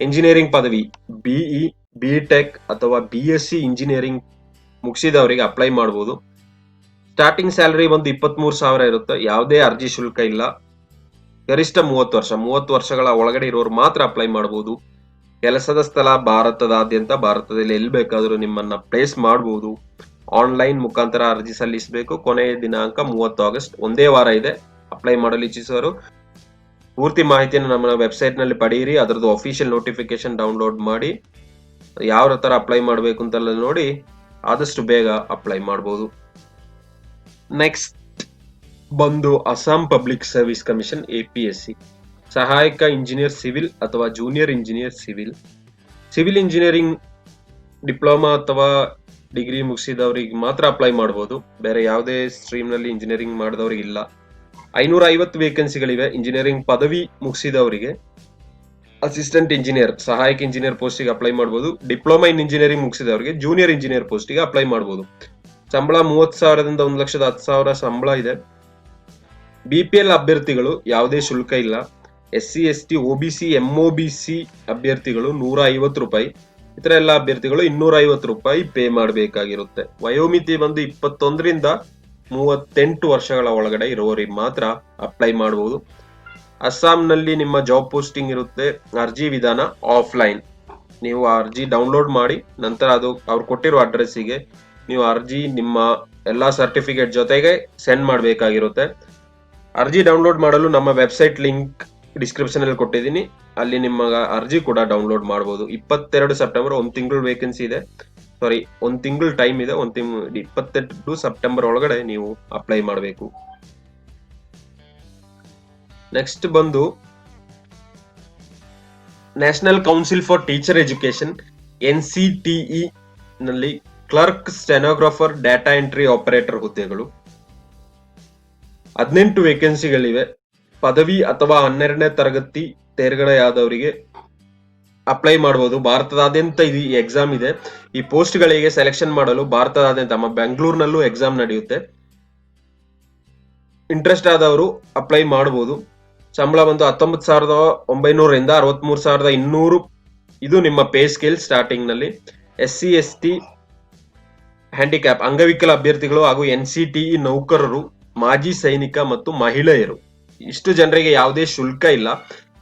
ಇಂಜಿನಿಯರಿಂಗ್ ಪದವಿ BE, BTech ಅಥವಾ BSc ಇಂಜಿನಿಯರಿಂಗ್ ಮುಗಿಸಿದವರಿಗೆ ಅಪ್ಲೈ ಮಾಡಬಹುದು. ಸ್ಟಾರ್ಟಿಂಗ್ ಸ್ಯಾಲರಿ ಬಂದು 23,000 ಇರುತ್ತೆ. ಯಾವುದೇ ಅರ್ಜಿ ಶುಲ್ಕ ಇಲ್ಲ. ಗರಿಷ್ಠ 30 ವರ್ಷಗಳ ಒಳಗಡೆ ಇರೋರು ಮಾತ್ರ ಅಪ್ಲೈ ಮಾಡಬಹುದು. ಕೆಲಸದ ಸ್ಥಳ ಭಾರತದಾದ್ಯಂತ, ಭಾರತದಲ್ಲಿ ಎಲ್ಲಿ ಬೇಕಾದರೂ ನಿಮ್ಮನ್ನ ಪ್ಲೇಸ್ ಮಾಡಬಹುದು. ಆನ್ಲೈನ್ ಮುಖಾಂತರ ಅರ್ಜಿ ಸಲ್ಲಿಸಬೇಕು. ಕೊನೆಯ ದಿನಾಂಕ 30 ಆಗಸ್ಟ್, ಒಂದೇ ವಾರ ಇದೆ. ಅಪ್ಲೈ ಮಾಡಲು ಇಚ್ಛಿಸುವರು ಪೂರ್ತಿ ಮಾಹಿತಿಯನ್ನು ನಮ್ಮ ವೆಬ್ಸೈಟ್ ನಲ್ಲಿ ಪಡೆಯಿರಿ. ಅದರದ್ದು ಅಫಿಷಿಯಲ್ ನೋಟಿಫಿಕೇಶನ್ ಡೌನ್ಲೋಡ್ ಮಾಡಿ ಯಾವ ತರ ಅಪ್ಲೈ ಮಾಡಬೇಕು ಅಂತೆಲ್ಲ ನೋಡಿ ಆದಷ್ಟು ಬೇಗ ಅಪ್ಲೈ ಮಾಡಬಹುದು. ನೆಕ್ಸ್ಟ್ ಬಂದು Assam public service commission APSC ಸಹಾಯಕ ಇಂಜಿನಿಯರ್ ಸಿವಿಲ್ ಅಥವಾ junior engineer civil engineering diploma ಅಥವಾ ಡಿಗ್ರಿ ಮುಗಿಸಿದವರಿಗೆ ಮಾತ್ರ ಅಪ್ಲೈ ಮಾಡಬಹುದು. ಬೇರೆ ಯಾವುದೇ ಸ್ಟ್ರೀಮ್ ನಲ್ಲಿ ಇಂಜಿನಿಯರಿಂಗ್ ಮಾಡಿದವರಿಗೆ ಇಲ್ಲ. 550 ವೇಕೆನ್ಸಿಗಳಿವೆ. ಇಂಜಿನಿಯರಿಂಗ್ ಪದವಿ ಮುಗಿಸಿದವರಿಗೆ ಅಸಿಸ್ಟೆಂಟ್ ಇಂಜಿನಿಯರ್, ಸಹಾಯಕ ಇಂಜಿನಿಯರ್ ಪೋಸ್ಟಿಗೆ ಅಪ್ಲೈ ಮಾಡಬಹುದು. ಡಿಪ್ಲೊಮಾ ಇನ್ ಇಂಜಿನಿಯರಿಂಗ್ ಮುಗಿಸಿದವರಿಗೆ ಜೂನಿಯರ್ ಇಂಜಿನಿಯರ್ ಪೋಸ್ಟಿಗೆ ಅಪ್ಲೈ ಮಾಡಬಹುದು. ಸಂಬಳ 30,000ದಿಂದ 1,10,000 ಸಂಬಳ ಇದೆ. BPL ಅಭ್ಯರ್ಥಿಗಳು ಯಾವುದೇ ಶುಲ್ಕ ಇಲ್ಲ. SC ST OBC MOBC ಅಭ್ಯರ್ಥಿಗಳು 150 ರೂಪಾಯಿ. ಇತರ ಎಲ್ಲ ಅಭ್ಯರ್ಥಿಗಳು 250 ರೂಪಾಯಿ ಪೇ ಮಾಡಬೇಕಾಗಿರುತ್ತೆ. ವಯೋಮಿತಿ ಬಂದು 21 ರಿಂದ 38 ವರ್ಷಗಳ ಒಳಗಡೆ ಇರುವವರಿಗೆ ಮಾತ್ರ ಅಪ್ಲೈ ಮಾಡಬಹುದು. ಅಸ್ಸಾಂನಲ್ಲಿ ನಿಮ್ಮ ಜಾಬ್ ಪೋಸ್ಟಿಂಗ್ ಇರುತ್ತೆ. ಅರ್ಜಿ ವಿಧಾನ ಆಫ್ಲೈನ್. ನೀವು ಅರ್ಜಿ ಡೌನ್ಲೋಡ್ ಮಾಡಿ ನಂತರ ಅದು ಅವ್ರು ಕೊಟ್ಟಿರೋ ಅಡ್ರೆಸ್ಸಿಗೆ ನೀವು ಅರ್ಜಿ ನಿಮ್ಮ ಎಲ್ಲಾ ಸರ್ಟಿಫಿಕೇಟ್ ಜೊತೆಗೆ ಸೆಂಡ್ ಮಾಡಬೇಕಾಗಿರುತ್ತೆ. ಅರ್ಜಿ ಡೌನ್ಲೋಡ್ ಮಾಡಲು ನಮ್ಮ ವೆಬ್ಸೈಟ್ ಲಿಂಕ್ ಡಿಸ್ಕ್ರಿಪ್ಷನ್ ಅಲ್ಲಿ ಕೊಟ್ಟಿದ್ದೀನಿ. ಅಲ್ಲಿ ನಿಮ್ಮ ಅರ್ಜಿ ಕೂಡ ಡೌನ್ಲೋಡ್ ಮಾಡಬಹುದು. 22 ಸೆಪ್ಟೆಂಬರ್, 1 ತಿಂಗಳು ವೇಕೆನ್ಸಿ ಇದೆ. 1 ತಿಂಗಳು ಟೈಮ್ ಇದೆ. 28 ಸೆಪ್ಟೆಂಬರ್ ಒಳಗಡೆ ನೀವು ಅಪ್ಲೈ ಮಾಡಬೇಕು. ನೆಕ್ಸ್ಟ್ ಬಂದು national council for teacher education NCTE ನಲ್ಲಿ clerk, stenographer, data entry operator ಹುದ್ದೆಗಳು 18 ವೇಕೆನ್ಸಿಗಳಿವೆ. ಪದವಿ ಅಥವಾ 12ನೇ ತರಗತಿ ತೇರ್ಗಡೆಯಾದವರಿಗೆ ಅಪ್ಲೈ ಮಾಡಬಹುದು. ಭಾರತದಾದ್ಯಂತ ಈ ಎಕ್ಸಾಮ್ ಇದೆ. ಈ ಪೋಸ್ಟ್ ಗಳಿಗೆ ಸೆಲೆಕ್ಷನ್ ಮಾಡಲು ಭಾರತದಾದ್ಯಂತ ಬೆಂಗಳೂರಿನಲ್ಲೂ ಎಕ್ಸಾಮ್ ನಡೆಯುತ್ತೆ. ಇಂಟ್ರೆಸ್ಟ್ ಆದವರು ಅಪ್ಲೈ ಮಾಡಬಹುದು. ಸಂಬಳ ಬಂದು 19,900 63,200. ಇದು ನಿಮ್ಮ ಪೇ ಸ್ಕೇಲ್ ಸ್ಟಾರ್ಟಿಂಗ್ ನಲ್ಲಿ. SC ST ಹ್ಯಾಂಡಿಕ್ಯಾಪ್ ಅಂಗವಿಕಲ ಅಭ್ಯರ್ಥಿಗಳು ಹಾಗೂ NCTE ನೌಕರರು, ಮಾಜಿ ಸೈನಿಕ ಮತ್ತು ಮಹಿಳೆಯರು, ಇಷ್ಟು ಜನರಿಗೆ ಯಾವುದೇ ಶುಲ್ಕ ಇಲ್ಲ.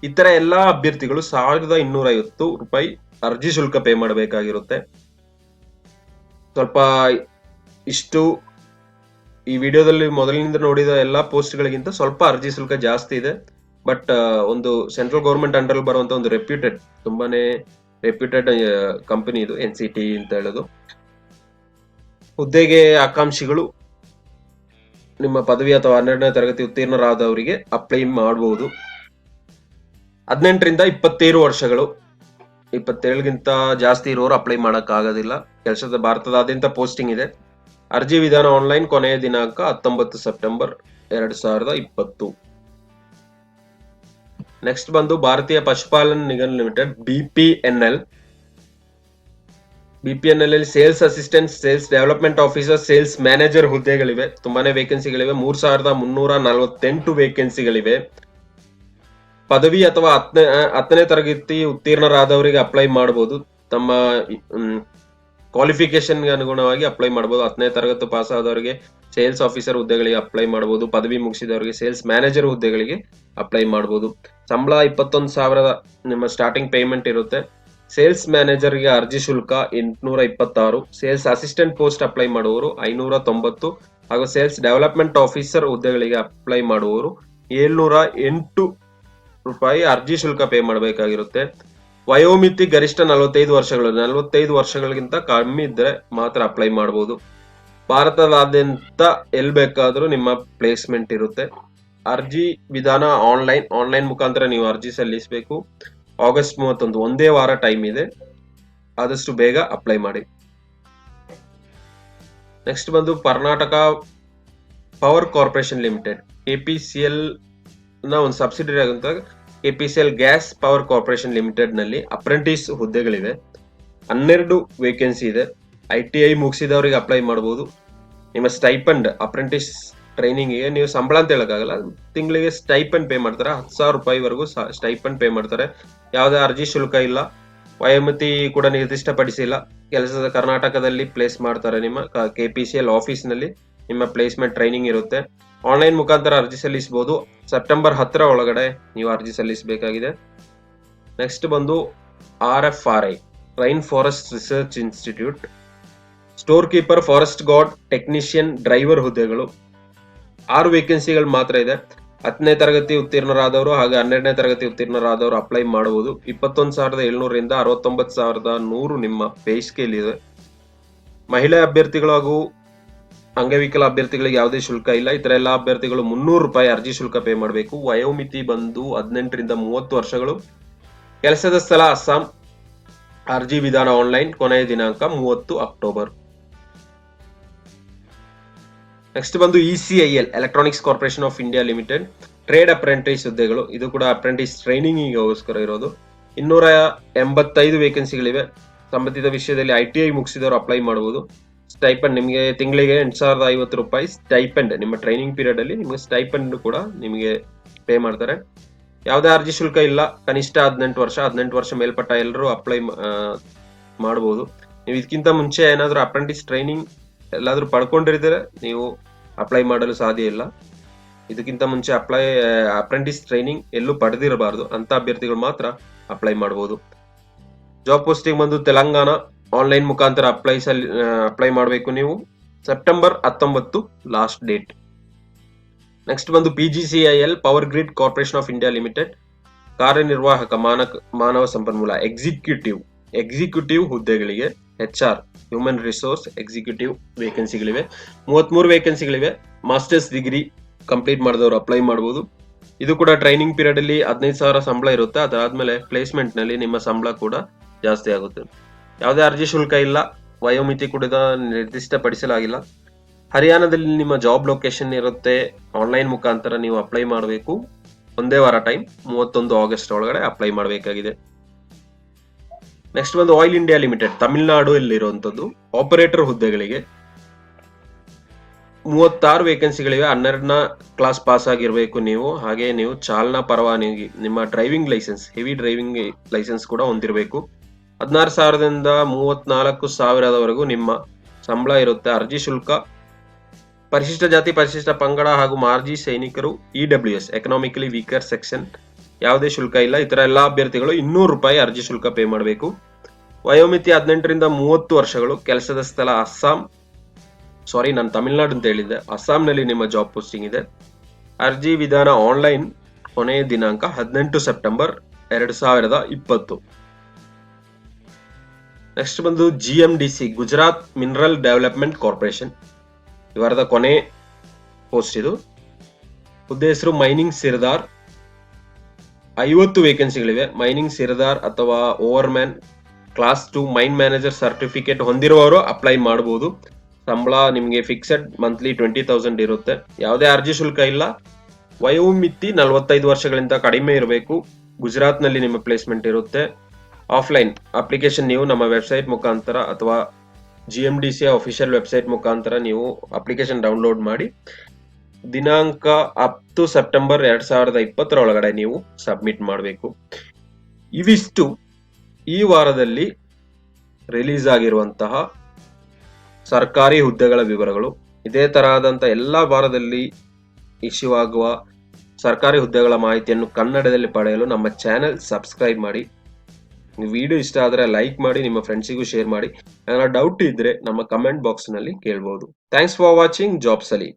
ಇತರ ಎಲ್ಲಾ ಅಭ್ಯರ್ಥಿಗಳು 1,250 ರೂಪಾಯಿ ಅರ್ಜಿ ಶುಲ್ಕ ಪೇ ಮಾಡಬೇಕಾಗಿರುತ್ತೆ. ಸ್ವಲ್ಪ ಇಷ್ಟು ಈ ವಿಡಿಯೋದಲ್ಲಿ ಮೊದಲಿನಿಂದ ನೋಡಿದ ಎಲ್ಲಾ ಪೋಸ್ಟ್ ಗಳಿಗಿಂತ ಸ್ವಲ್ಪ ಅರ್ಜಿ ಶುಲ್ಕ ಜಾಸ್ತಿ ಇದೆ. ಬಟ್ ಒಂದು ಸೆಂಟ್ರಲ್ ಗೌರ್ಮೆಂಟ್ ಅಂಡರ್ ಬರುವಂತ ಒಂದು ತುಂಬಾನೇ ರೆಪ್ಯೂಟೆಡ್ ಕಂಪನಿ ಇದು NCTE ಅಂತ ಹೇಳೋದು. ಹುದ್ದೆಗೆ ಆಕಾಂಕ್ಷಿಗಳು ನಿಮ್ಮ ಪದವಿ ಅಥವಾ 12ನೇ ತರಗತಿ ಉತ್ತೀರ್ಣರಾದವರಿಗೆ ಅಪ್ಲೈ ಮಾಡಬಹುದು. 18ರಿಂದ 27 ವರ್ಷಗಳು, 27ಗಿಂತ ಜಾಸ್ತಿ ಇರೋರು ಅಪ್ಲೈ ಮಾಡಕ್ ಆಗೋದಿಲ್ಲ. ಕೆಲಸದ ಭಾರತದಾದ್ಯಂತ ಪೋಸ್ಟಿಂಗ್ ಇದೆ. ಅರ್ಜಿ ವಿಧಾನ ಆನ್ಲೈನ್. ಕೊನೆಯ ದಿನಾಂಕ 19 ಸೆಪ್ಟೆಂಬರ್ 2020. ನೆಕ್ಸ್ಟ್ ಬಂದು ಭಾರತೀಯ ಪಶುಪಾಲನಾ ನಿಗಮ ಲಿಮಿಟೆಡ್ BPNL ಅಲ್ಲಿ sales assistant, sales development officer, sales manager ಹುದ್ದೆಗಳಿವೆ. ತುಂಬಾನೇ ವೇಕೆನ್ಸಿಗಳಿವೆ. 3,348 ವೇಕೆನ್ಸಿಗಳಿವೆ. ಪದವಿ ಅಥವಾ 10ನೇ ತರಗತಿ ಉತ್ತೀರ್ಣರಾದವರಿಗೆ ಅಪ್ಲೈ ಮಾಡಬಹುದು. ತಮ್ಮ ಕ್ವಾಲಿಫಿಕೇಶನ್ಗೆ ಅನುಗುಣವಾಗಿ ಅಪ್ಲೈ ಮಾಡಬಹುದು. 10ನೇ ತರಗತಿ ಪಾಸ್ ಆದವರಿಗೆ ಸೇಲ್ಸ್ ಆಫೀಸರ್ ಹುದ್ದೆಗಳಿಗೆ ಅಪ್ಲೈ ಮಾಡಬಹುದು. ಪದವಿ ಮುಗಿಸಿದವರಿಗೆ ಸೇಲ್ಸ್ ಮ್ಯಾನೇಜರ್ ಹುದ್ದೆಗಳಿಗೆ ಅಪ್ಲೈ ಮಾಡಬಹುದು. ಸಂಬಳ 21,000 ನಿಮ್ಮ ಸ್ಟಾರ್ಟಿಂಗ್ ಪೇಮೆಂಟ್ ಇರುತ್ತೆ. ಸೇಲ್ಸ್ ಮ್ಯಾನೇಜರ್ಗೆ ಅರ್ಜಿ ಶುಲ್ಕ 826. ಸೇಲ್ಸ್ ಅಸಿಸ್ಟೆಂಟ್ ಪೋಸ್ಟ್ ಅಪ್ಲೈ ಮಾಡುವವರು 590 ಹಾಗೂ ಸೇಲ್ಸ್ ಡೆವಲಪ್ಮೆಂಟ್ ಆಫೀಸರ್ ಹುದ್ದೆಗಳಿಗೆ ಅಪ್ಲೈ ಮಾಡುವವರು 708 ರೂಪಾಯಿ ಅರ್ಜಿ ಶುಲ್ಕ ಪೇ ಮಾಡಬೇಕಾಗಿರುತ್ತೆ. ವಯೋಮಿತಿ ಗರಿಷ್ಠ 45 ವರ್ಷಗಳು. 45 ವರ್ಷಗಳಿಗಿಂತ ಕಮ್ಮಿ ಇದ್ರೆ ಮಾತ್ರ ಅಪ್ಲೈ ಮಾಡಬಹುದು. ಭಾರತದಾದ್ಯಂತ ಎಲ್ಲಿ ಬೇಕಾದ್ರೂ ನಿಮ್ಮ ಪ್ಲೇಸ್ಮೆಂಟ್ ಇರುತ್ತೆ. ಅರ್ಜಿ ವಿಧಾನ ಆನ್ಲೈನ್ ಮುಖಾಂತರ ನೀವು ಅರ್ಜಿ ಸಲ್ಲಿಸಬೇಕು. ಆಗಸ್ಟ್ 31, ಒಂದೇ ವಾರ ಟೈಮ್ ಇದೆ. ಆದಷ್ಟು ಬೇಗ ಅಪ್ಲೈ ಮಾಡಿ. ನೆಕ್ಸ್ಟ್ ಬಂದು Karnataka power corporation limited KPCL ನ ಒಂದು ಸಬ್ಸಿಡರಿ ಆಗುವಂತ KPCL gas power corporation limited ನಲ್ಲಿ ಅಪ್ರೆಂಟಿಸ್ ಹುದ್ದೆಗಳಿವೆ. 12 ವೇಕೆನ್ಸಿ ಇದೆ. ITI ಮುಗಿಸಿದವರಿಗೆ ಅಪ್ಲೈ ಮಾಡಬಹುದು. ನಿಮ್ಮ ಸ್ಟೈಪಂಡ್ ಅಪ್ರೆಂಟಿಸ್ ಟ್ರೈನಿಂಗ್ ಗೆ ನೀವು ಸಂಬಳ ಅಂತ ಹೇಳಕ್ಕಾಗಲ್ಲ, ತಿಂಗಳಿಗೆ ಸ್ಟೈಪಂಡ್ ಪೇ ಮಾಡ್ತಾರೆ. 10,000 ರೂಪಾಯಿವರೆಗೂ ಸ್ಟೈಪಂಡ್ ಪೇ ಮಾಡ್ತಾರೆ. ಯಾವುದೇ ಅರ್ಜಿ ಶುಲ್ಕ ಇಲ್ಲ. ವಯೋಮಿತಿ ಕೂಡ ನಿರ್ದಿಷ್ಟಪಡಿಸಿಲ್ಲ. ಕೆಲಸದ ಕರ್ನಾಟಕದಲ್ಲಿ ಪ್ಲೇಸ್ ಮಾಡ್ತಾರೆ. ನಿಮ್ಮ KPCL ಆಫೀಸ್ ನಲ್ಲಿ ನಿಮ್ಮ ಪ್ಲೇಸ್ಮೆಂಟ್ ಟ್ರೈನಿಂಗ್ ಇರುತ್ತೆ. ಆನ್ಲೈನ್ ಮುಖಾಂತರ ಅರ್ಜಿ ಸಲ್ಲಿಸಬಹುದು. ಸೆಪ್ಟೆಂಬರ್ 10 ಒಳಗಡೆ ನೀವು ಅರ್ಜಿ ಸಲ್ಲಿಸಬೇಕಾಗಿದೆ. ನೆಕ್ಸ್ಟ್ ಬಂದು RFRI rain forest research institute store keeper, forest guard, technician, driver ಹುದ್ದೆಗಳು 6 ವೇಕೆನ್ಸಿಗಳು ಮಾತ್ರ ಇದೆ. 10ನೇ ತರಗತಿ ಉತ್ತೀರ್ಣರಾದವರು ಹಾಗೂ 12ನೇ ತರಗತಿ ಉತ್ತೀರ್ಣರಾದವರು ಅಪ್ಲೈ ಮಾಡಬಹುದು. 21,700 69,100 ನಿಮ್ಮ ಪೇ ಸ್ಕೇಲ್ ಇದೆ. ಮಹಿಳಾ ಅಭ್ಯರ್ಥಿಗಳು ಹಾಗೂ ಅಂಗವಿಕಲ ಅಭ್ಯರ್ಥಿಗಳಿಗೆ ಯಾವುದೇ ಶುಲ್ಕ ಇಲ್ಲ. ಇತರ ಎಲ್ಲಾ ಅಭ್ಯರ್ಥಿಗಳು 300 ರೂಪಾಯಿ ಅರ್ಜಿ ಶುಲ್ಕ ಪೇ ಮಾಡಬೇಕು. ವಯೋಮಿತಿ ಬಂದು 18ರಿಂದ 30 ವರ್ಷಗಳು. ಕೆಲಸದ ಸ್ಥಳ ಅಸ್ಸಾಂ. ಅರ್ಜಿ ವಿಧಾನ ಆನ್ಲೈನ್. ಕೊನೆಯ ದಿನಾಂಕ 30 ಅಕ್ಟೋಬರ್. ನೆಕ್ಸ್ಟ್ ಬಂದು ECIL electronics corporation of India limited trade apprentice ಹುದ್ದೆಗಳು. ಇದು ಕೂಡ ಅಪ್ರೆಂಟಿಸ್ ಟ್ರೈನಿಂಗಿಗೋಸ್ಕರ ಇರೋದು. 285 ವೇಕೆನ್ಸಿಗಳಿವೆ. ಸಂಬಂಧಿತ ವಿಷಯದಲ್ಲಿ ITI ಮುಗಿಸಿದವರು ಅಪ್ಲೈ ಮಾಡಬಹುದು. ಸ್ಟೈಪಂಡ್ ನಿಮಗೆ ತಿಂಗಳಿಗೆ 8,050 ರೂಪಾಯಿ ಸ್ಟೈಪಂಡ್. ನಿಮ್ಮ ಟ್ರೈನಿಂಗ್ ಪೀರಿಯಡ್ ಅಲ್ಲಿ ನಿಮಗೆ ಸ್ಟೈಪಂಡ್ ಕೂಡ ನಿಮಗೆ ಪೇ ಮಾಡ್ತಾರೆ. ಯಾವುದೇ ಅರ್ಜಿ ಶುಲ್ಕ ಇಲ್ಲ. ಕನಿಷ್ಠ 18 ವರ್ಷ ಮೇಲ್ಪಟ್ಟ ಎಲ್ಲರೂ ಅಪ್ಲೈ ಮಾಡಬಹುದು. ನೀವು ಇದಕ್ಕಿಂತ ಮುಂಚೆ ಏನಾದರೂ ಅಪ್ರೆಂಟಿಸ್ ಟ್ರೈನಿಂಗ್ ಎಲ್ಲಾದ್ರೂ ಪಡ್ಕೊಂಡಿರ್ತೀರ ನೀವು ಅಪ್ಲೈ ಮಾಡಲು ಸಾಧ್ಯ ಇಲ್ಲ. ಇದಕ್ಕಿಂತ ಮುಂಚೆ ಅಪ್ರೆಂಟಿಸ್ ಟ್ರೈನಿಂಗ್ ಎಲ್ಲೂ ಪಡೆದಿರಬಾರದು. ಅಂತ ಅಭ್ಯರ್ಥಿಗಳು ಮಾತ್ರ ಅಪ್ಲೈ ಮಾಡಬಹುದು. ಜಾಬ್ ಪೋಸ್ಟಿಂಗ್ ಬಂದು ತೆಲಂಗಾಣ. ಆನ್ಲೈನ್ ಮುಖಾಂತರ ಅಪ್ಲೈ ಮಾಡಬೇಕು ನೀವು. September 19 last date. ನೆಕ್ಸ್ಟ್ ಬಂದು PGCIL power grid corporation of India limited ಕಾರ್ಯನಿರ್ವಾಹಕ ಮಾನವ ಸಂಪನ್ಮೂಲ ಎಕ್ಸಿಕ್ಯೂಟಿವ್ ಹುದ್ದೆಗಳಿಗೆ HR ಹ್ಯೂಮನ್ ರಿಸೋರ್ಸ್ ಎಕ್ಸಿಕ್ಯೂಟಿವ್ ವೇಕೆನ್ಸಿಗಳಿವೆ. 33 ವೇಕೆನ್ಸಿಗಳಿವೆ. ಮಾಸ್ಟರ್ಸ್ ಡಿಗ್ರಿ ಕಂಪ್ಲೀಟ್ ಮಾಡಿದವರು ಅಪ್ಲೈ ಮಾಡಬಹುದು. ಇದು ಕೂಡ ಟ್ರೈನಿಂಗ್ ಪೀರಿಯಡ್ ಅಲ್ಲಿ 15,000 ಸಂಬಳ ಇರುತ್ತೆ. ಅದಾದ್ಮೇಲೆ ಪ್ಲೇಸ್ಮೆಂಟ್ ನಲ್ಲಿ ನಿಮ್ಮ ಸಂಬಳ ಕೂಡ ಜಾಸ್ತಿ ಆಗುತ್ತೆ. ಯಾವುದೇ ಅರ್ಜಿ ಶುಲ್ಕ ಇಲ್ಲ, ವಯೋಮಿತಿ ಕೂಡ ನಿರ್ದಿಷ್ಟಪಡಿಸಲಾಗಿಲ್ಲ. ಹರಿಯಾಣದಲ್ಲಿ ನಿಮ್ಮ ಜಾಬ್ ಲೊಕೇಶನ್ ಇರುತ್ತೆ. ಆನ್ಲೈನ್ ಮುಖಾಂತರ ನೀವು ಅಪ್ಲೈ ಮಾಡಬೇಕು. ಒಂದೇ ವಾರ ಟೈಮ್, 31 ಆಗಸ್ಟ್ ಒಳಗಡೆ ಅಪ್ಲೈ ಮಾಡಬೇಕಾಗಿದೆ. ನೆಕ್ಸ್ಟ್ ಬಂದು ಆಯಿಲ್ ಇಂಡಿಯಾ ಲಿಮಿಟೆಡ್, ತಮಿಳುನಾಡು ಇರುವಂತದ್ದು. ಆಪರೇಟರ್ ಹುದ್ದೆಗಳಿಗೆ 36 ವೇಕೆನ್ಸಿಗಳಿವೆ. 12ನೇ ಕ್ಲಾಸ್ ಪಾಸ್ ಆಗಿರ್ಬೇಕು ನೀವು. ಹಾಗೆ ನೀವು ಚಾಲನಾ ಪರವಾನಗಿ, ನಿಮ್ಮ driving licence, heavy driving licence ಕೂಡ ಹೊಂದಿರಬೇಕು. 16,000ದಿಂದ 34,000ವರೆಗೂ ನಿಮ್ಮ ಸಂಬಳ ಇರುತ್ತೆ. ಅರ್ಜಿ ಶುಲ್ಕ ಪರಿಶಿಷ್ಟ ಜಾತಿ, ಪರಿಶಿಷ್ಟ ಪಂಗಡ ಹಾಗೂ ಮಾಜಿ ಸೈನಿಕರು, EWS ಎಕನಾಮಿಕಲಿ ವೀಕರ್ ಸೆಕ್ಷನ್ ಯಾವುದೇ ಶುಲ್ಕ ಇಲ್ಲ. ಇತರ ಎಲ್ಲಾ ಅಭ್ಯರ್ಥಿಗಳು 200 ರೂಪಾಯಿ ಅರ್ಜಿ ಶುಲ್ಕ ಪೇ ಮಾಡಬೇಕು. ವಯೋಮಿತಿ 18ರಿಂದ 30 ವರ್ಷಗಳು. ಕೆಲಸದ ಸ್ಥಳ ನಾನು ತಮಿಳುನಾಡು ಅಂತ ಹೇಳಿದ್ದೆ. ಅಸ್ಸಾಂನಲ್ಲಿ ನಿಮ್ಮ ಜಾಬ್ ಪೋಸ್ಟಿಂಗ್ ಇದೆ. ಅರ್ಜಿ ವಿಧಾನ ಆನ್ಲೈನ್. ಕೊನೆಯ ದಿನಾಂಕ 18 ಸೆಪ್ಟೆಂಬರ್ 2020. ನೆಕ್ಸ್ಟ್ ಬಂದು GMDC, Gujarat mineral development corporation, ಇವರದ ಕೊನೆ ಪೋಸ್ಟ್ ಇದು. ಹುದ್ದೆ ಹೆಸರು ಮೈನಿಂಗ್ ಸಿರ್ದಾರ್. 50 ವೇಕೆನ್ಸಿಗಳಿವೆ. ಮೈನಿಂಗ್ ಸಿರ್ದಾರ್ ಅಥವಾ ಓವರ್ಮ್ಯಾನ್, ಕ್ಲಾಸ್ 2 ಮೈನ್ ಮ್ಯಾನೇಜರ್ ಸರ್ಟಿಫಿಕೇಟ್ ಹೊಂದಿರುವವರು ಅಪ್ಲೈ ಮಾಡಬಹುದು. ಸಂಬಳ ನಿಮಗೆ ಫಿಕ್ಸೆಡ್ ಮಂತ್ಲಿ 20,000 ಇರುತ್ತೆ. ಯಾವುದೇ ಅರ್ಜಿ ಶುಲ್ಕ ಇಲ್ಲ. ವಯೋಮಿತಿ 45 ವರ್ಷಗಳಿಂದ ಕಡಿಮೆ ಇರಬೇಕು. ಗುಜರಾತ್ ನಲ್ಲಿ ನಿಮ್ಮ ಪ್ಲೇಸ್ಮೆಂಟ್ ಇರುತ್ತೆ. ಆಫ್ಲೈನ್ ಅಪ್ಲಿಕೇಶನ್ ನೀವು ನಮ್ಮ ವೆಬ್ಸೈಟ್ ಮುಖಾಂತರ ಅಥವಾ GMDC ಅಫಿಷಿಯಲ್ ವೆಬ್ಸೈಟ್ ಮುಖಾಂತರ ನೀವು ಅಪ್ಲಿಕೇಶನ್ ಡೌನ್ಲೋಡ್ ಮಾಡಿ ದಿನಾಂಕ 10 ಸೆಪ್ಟೆಂಬರ್ 2020 ಒಳಗಡೆ ನೀವು ಸಬ್ಮಿಟ್ ಮಾಡಬೇಕು. ಇವಿಷ್ಟು ಈ ವಾರದಲ್ಲಿ ರಿಲೀಸ್ ಆಗಿರುವಂತಹ ಸರ್ಕಾರಿ ಹುದ್ದೆಗಳ ವಿವರಗಳು. ಇದೇ ತರಹದಂತ ಎಲ್ಲಾ ವಾರದಲ್ಲಿ ಇಶ್ಯೂ ಆಗುವ ಸರ್ಕಾರಿ ಹುದ್ದೆಗಳ ಮಾಹಿತಿಯನ್ನು ಕನ್ನಡದಲ್ಲಿ ಪಡೆಯಲು ನಮ್ಮ ಚಾನೆಲ್ ಸಬ್ಸ್ಕ್ರೈಬ್ ಮಾಡಿ. ವಿಡಿಯೋ ಇಷ್ಟ ಆದರೆ ಲೈಕ್ ಮಾಡಿ, ನಿಮ್ಮ ಫ್ರೆಂಡ್ಸಿಗೂ ಶೇರ್ ಮಾಡಿ. ಏನಾದ್ರು ಡೌಟ್ ಇದ್ರೆ ನಮ್ಮ ಕಮೆಂಟ್ ಬಾಕ್ಸ್ ನಲ್ಲಿ ಕೇಳಬಹುದು. Thanks for watching job Salim.